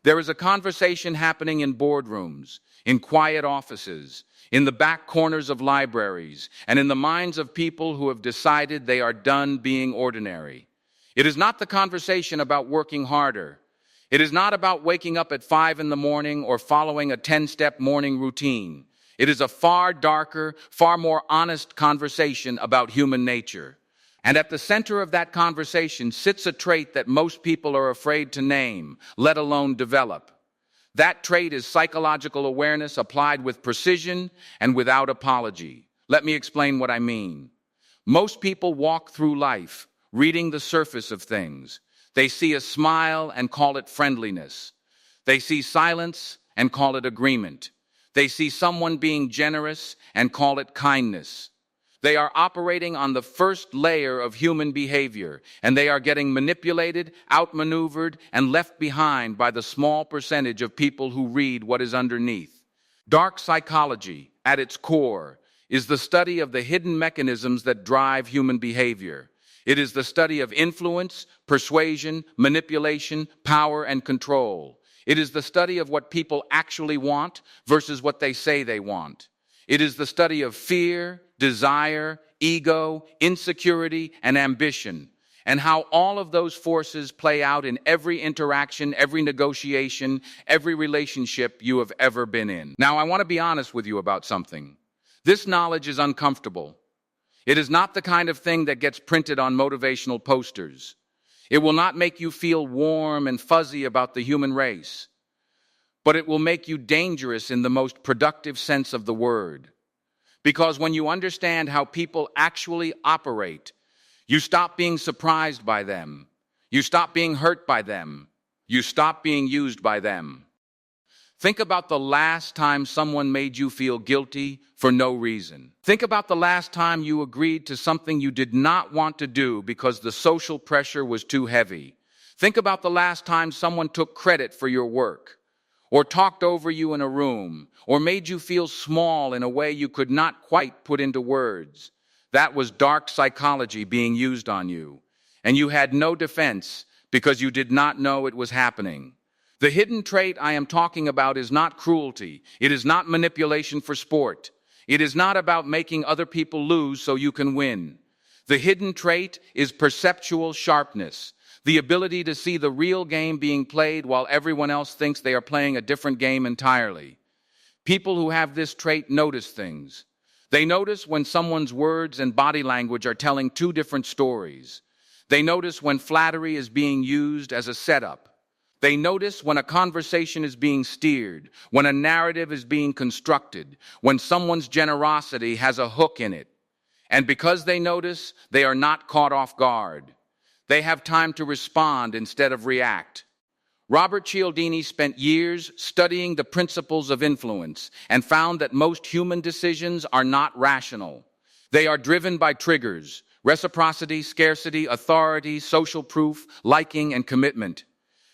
There is a conversation happening in boardrooms, in quiet offices, in the back corners of libraries, and in the minds of people who have decided they are done being ordinary. It is not the conversation about working harder. It is not about waking up at 5 in the morning or following a 10-step morning routine. It is a far darker, far more honest conversation about human nature. And at the center of that conversation sits a trait that most people are afraid to name, let alone develop. That trait is psychological awareness applied with precision and without apology. Let me explain what I mean. Most people walk through life reading the surface of things. They see a smile and call it friendliness. They see silence and call it agreement. They see someone being generous and call it kindness. They are operating on the first layer of human behavior, and they are getting manipulated, outmaneuvered, and left behind by the small percentage of people who read what is underneath. Dark psychology, at its core, is the study of the hidden mechanisms that drive human behavior. It is the study of influence, persuasion, manipulation, power, and control. It is the study of what people actually want versus what they say they want. It is the study of fear, desire, ego, insecurity, and ambition, and how all of those forces play out in every interaction, every negotiation, every relationship you have ever been in. Now, I want to be honest with you about something. This knowledge is uncomfortable. It is not the kind of thing that gets printed on motivational posters. It will not make you feel warm and fuzzy about the human race, but it will make you dangerous in the most productive sense of the word. Because when you understand how people actually operate, you stop being surprised by them. You stop being hurt by them. You stop being used by them. Think about the last time someone made you feel guilty for no reason. Think about the last time you agreed to something you did not want to do because the social pressure was too heavy. Think about the last time someone took credit for your work, or talked over you in a room, or made you feel small in a way you could not quite put into words. That was dark psychology being used on you, and you had no defense because you did not know it was happening. The hidden trait I am talking about is not cruelty. It is not manipulation for sport. It is not about making other people lose so you can win. The hidden trait is perceptual sharpness, the ability to see the real game being played while everyone else thinks they are playing a different game entirely. People who have this trait notice things. They notice when someone's words and body language are telling two different stories. They notice when flattery is being used as a setup. They notice when a conversation is being steered, when a narrative is being constructed, when someone's generosity has a hook in it. And because they notice, they are not caught off guard. They have time to respond instead of react. Robert Cialdini spent years studying the principles of influence and found that most human decisions are not rational. They are driven by triggers: reciprocity, scarcity, authority, social proof, liking, and commitment.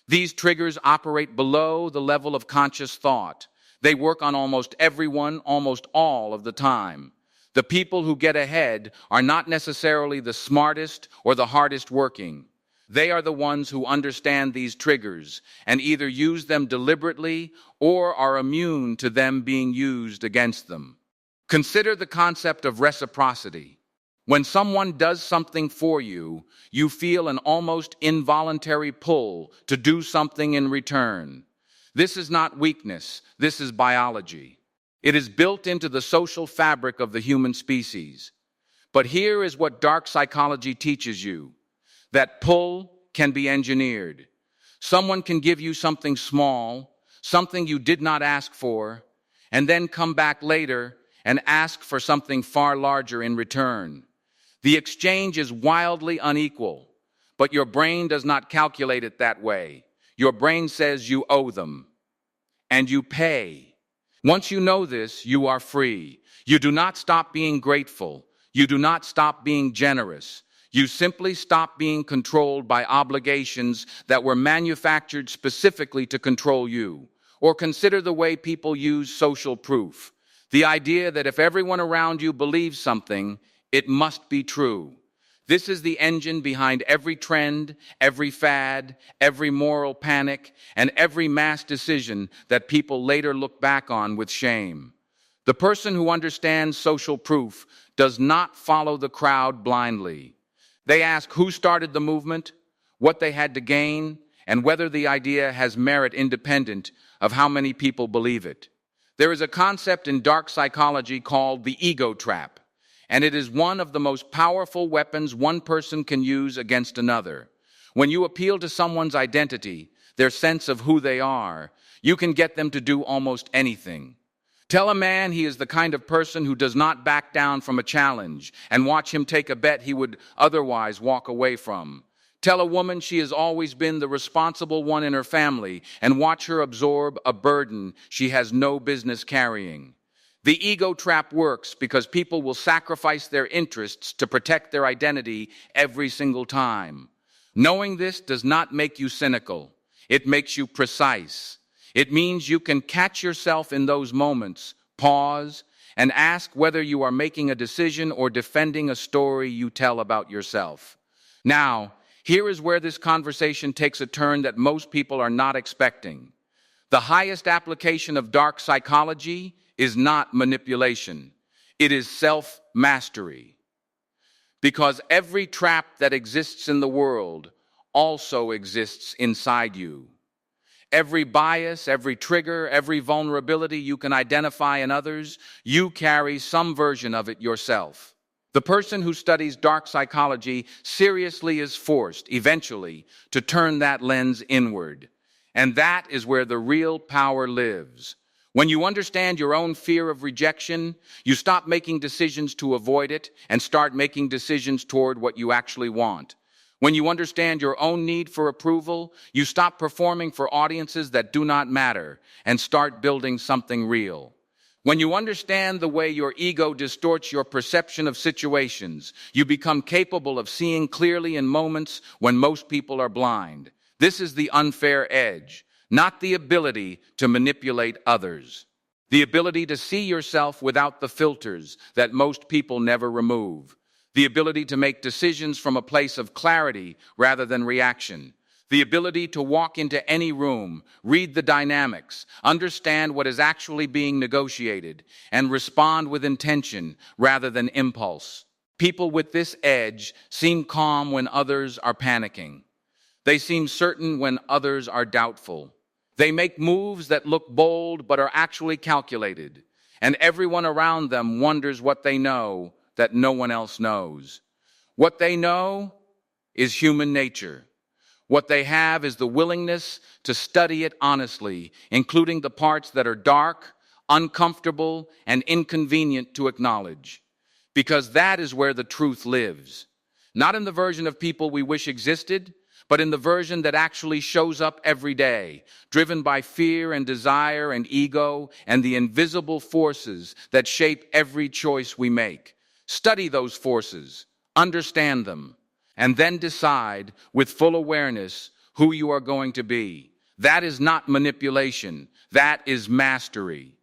These triggers operate below the level of conscious thought. They work on almost everyone, almost all of the time. The people who get ahead are not necessarily the smartest or the hardest working. They are the ones who understand these triggers and either use them deliberately or are immune to them being used against them. Consider the concept of reciprocity. When someone does something for you, you feel an almost involuntary pull to do something in return. This is not weakness, this is biology. It is built into the social fabric of the human species. But here is what dark psychology teaches you: that pull can be engineered. Someone can give you something small, something you did not ask for, and then come back later and ask for something far larger in return. The exchange is wildly unequal, but your brain does not calculate it that way. Your brain says you owe them, and you pay. Once you know this, you are free. You do not stop being grateful. You do not stop being generous. You simply stop being controlled by obligations that were manufactured specifically to control you. Or consider the way people use social proof. The idea that if everyone around you believes something, it must be true. This is the engine behind every trend, every fad, every moral panic, and every mass decision that people later look back on with shame. The person who understands social proof does not follow the crowd blindly. They ask who started the movement, what they had to gain, and whether the idea has merit independent of how many people believe it. There is a concept in dark psychology called the ego trap, and it is one of the most powerful weapons one person can use against another. When you appeal to someone's identity, their sense of who they are, you can get them to do almost anything. Tell a man he is the kind of person who does not back down from a challenge, and watch him take a bet he would otherwise walk away from. Tell a woman she has always been the responsible one in her family, and watch her absorb a burden she has no business carrying. The ego trap works because people will sacrifice their interests to protect their identity every single time. Knowing this does not make you cynical. It makes you precise. It means you can catch yourself in those moments, pause, and ask whether you are making a decision or defending a story you tell about yourself. Now, here is where this conversation takes a turn that most people are not expecting. The highest application of dark psychology is not manipulation. It is self-mastery. Because every trap that exists in the world also exists inside you. Every bias, every trigger, every vulnerability you can identify in others, you carry some version of it yourself. The person who studies dark psychology seriously is forced, eventually, to turn that lens inward. And that is where the real power lives. When you understand your own fear of rejection, you stop making decisions to avoid it and start making decisions toward what you actually want. When you understand your own need for approval, you stop performing for audiences that do not matter and start building something real. When you understand the way your ego distorts your perception of situations, you become capable of seeing clearly in moments when most people are blind. This is the unfair edge, not the ability to manipulate others. The ability to see yourself without the filters that most people never remove. The ability to make decisions from a place of clarity rather than reaction. The ability to walk into any room, read the dynamics, understand what is actually being negotiated, and respond with intention rather than impulse. People with this edge seem calm when others are panicking. They seem certain when others are doubtful. They make moves that look bold but are actually calculated, and everyone around them wonders what they know that no one else knows. What they know is human nature. What they have is the willingness to study it honestly, including the parts that are dark, uncomfortable, and inconvenient to acknowledge. Because that is where the truth lives. Not in the version of people we wish existed, but in the version that actually shows up every day, driven by fear and desire and ego and the invisible forces that shape every choice we make. Study those forces, understand them, and then decide with full awareness who you are going to be. That is not manipulation. That is mastery.